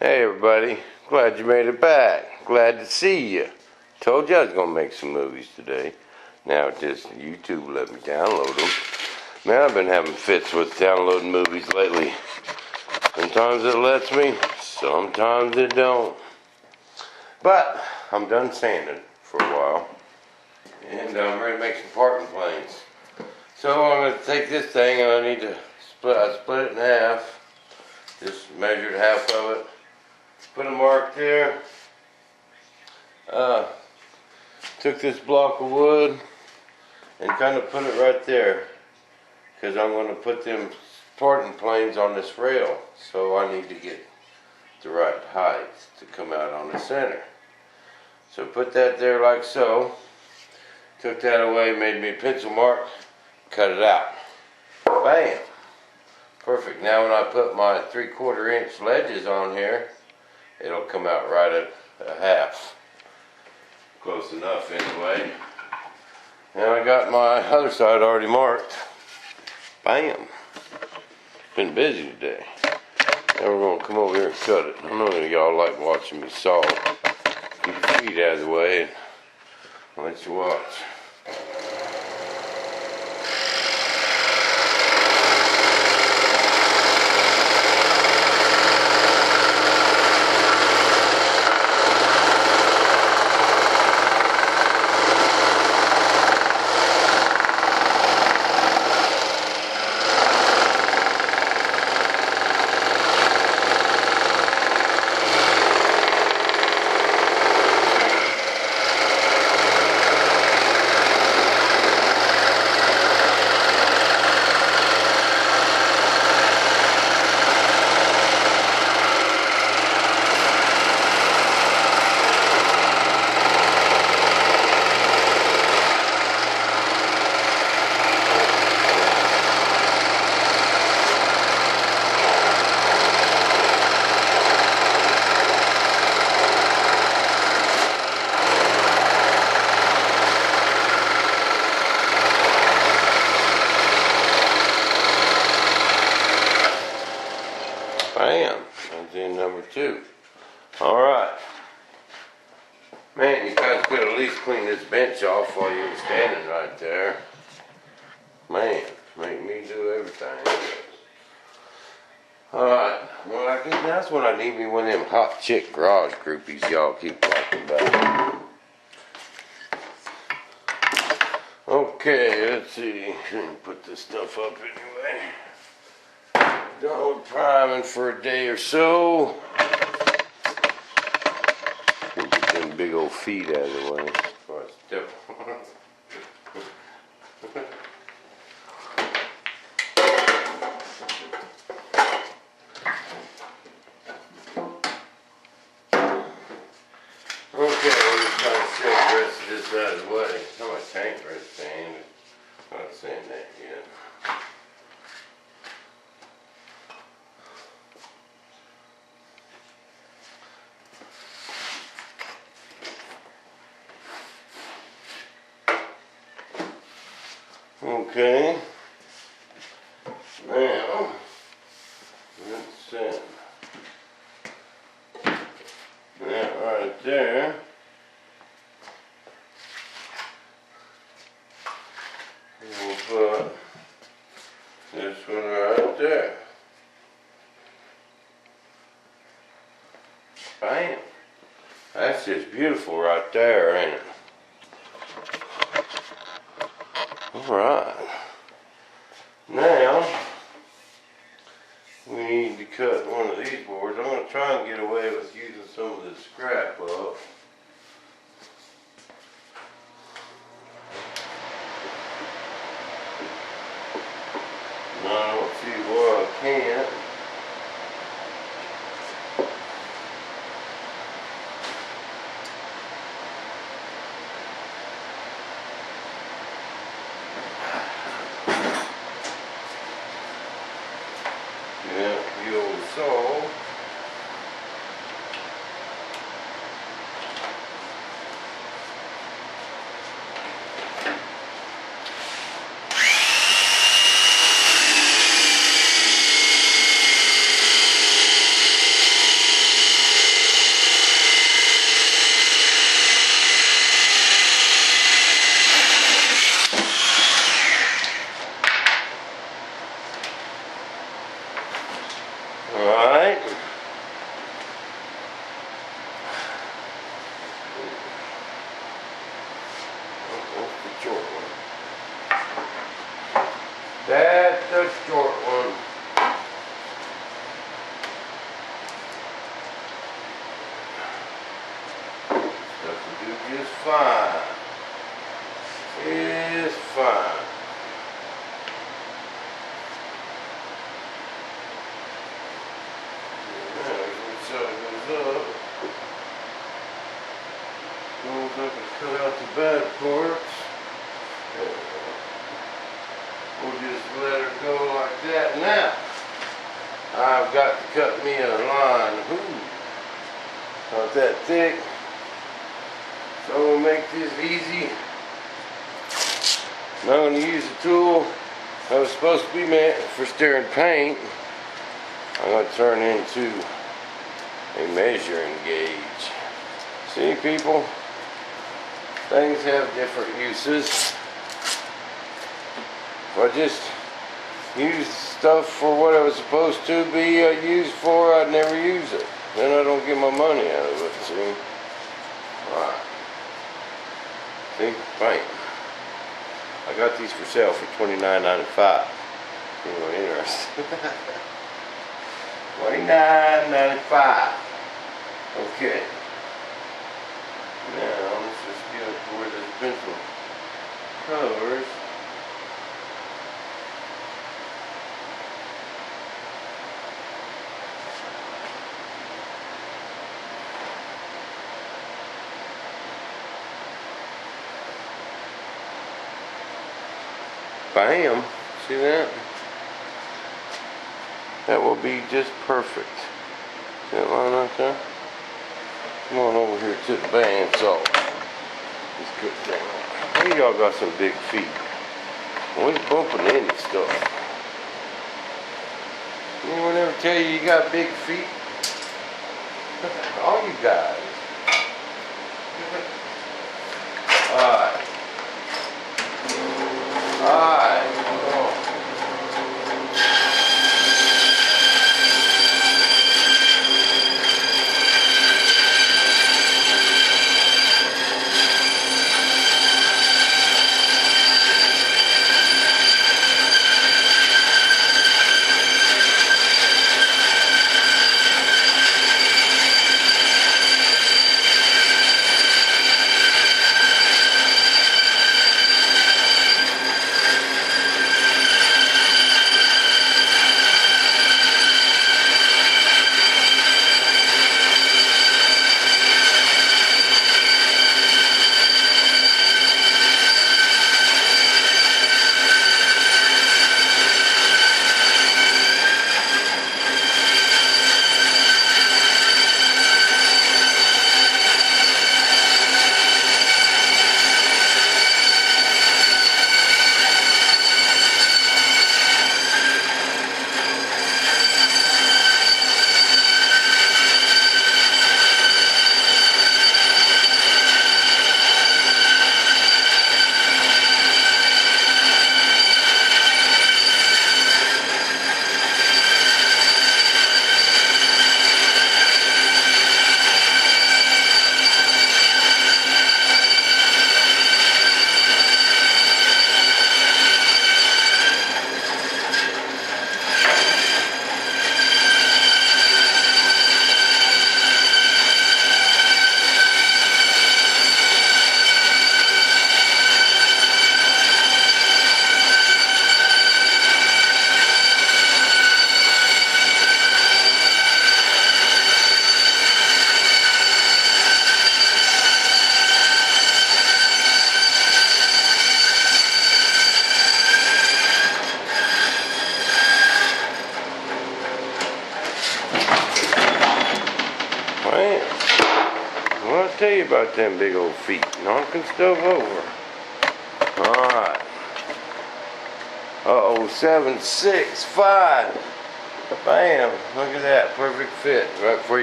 Hey everybody, glad you made it back. Glad to see you. Told you I was gonna make some movies today. Now just YouTube let me download them. Man, I've been having fits with downloading movies lately. Sometimes it lets me, sometimes it don't. But I'm done sanding for a while, and I'm ready to make some parking planes. So I'm gonna take this thing and I need to split it in half. Just measured half of it. Put a mark there. Took this block of wood and kind of put it right there, because I'm going to put them parting planes on this rail, so I need to get the right height to come out on the center. So put that there like so. Took that away, made me a pencil mark, cut it out. Bam! Perfect. Now when I put my 3/4 inch ledges on here, it'll come out right at a half. Close enough anyway. And I got my other side already marked. Bam. Been busy today. Now we're going to come over here and cut it. I know y'all like watching me saw. Keep your feet out of the way and I'll let you watch. Bam, that's in number 2. Alright. Man, you guys could at least clean this bench off while you were standing right there. Man, make me do everything. Alright, well I guess that's what I need me one of them hot chick garage groupies y'all keep talking about. Okay, let's see. Put this stuff up anyway. Done with priming for a day or so. Get them big old feet out of the way. Okay, we're just trying to shake the rest of this out of the way. How much tank rest sand? I'm not saying that yet. Okay, now let's send that right there. And we'll put this one right there. Bam! That's just beautiful right there, ain't it? Alright, now we need to cut one of these boards. I'm going to try and get away with using some of this scrap up. I don't see why I can't. Yeah, the old saw. just fine. It's fine. So it goes up. Goes up and cut out the bad parts. We'll just let her go like that. Now, I've got to cut me a line. Ooh, not that thick. So we'll make this easy. Now I'm going to use a tool that was supposed to be meant for stirring paint. I'm going to turn into a measuring gauge. See, people, things have different uses. If I just use stuff for what it was supposed to be used for, I'd never use it. Then I don't get my money out of it, see? Alright. See? Paint. I got these for sale for $29.95. Anyone interested? $29.95. Okay. Now let's just get up to where this pencil covers. Bam! See that? That will be just perfect. See that line right there? Come on over here to the bandsaw. Let's cut that off. Hey, y'all got some big feet. Always bumping into stuff. Anyone ever tell you you got big feet? All you guys. Alright. Alright. Well, I'll tell you about them big old feet. Knocking stuff over. Alright. Uh-oh, 7, 6, 5. Bam. Look at that. Perfect fit. Right for you.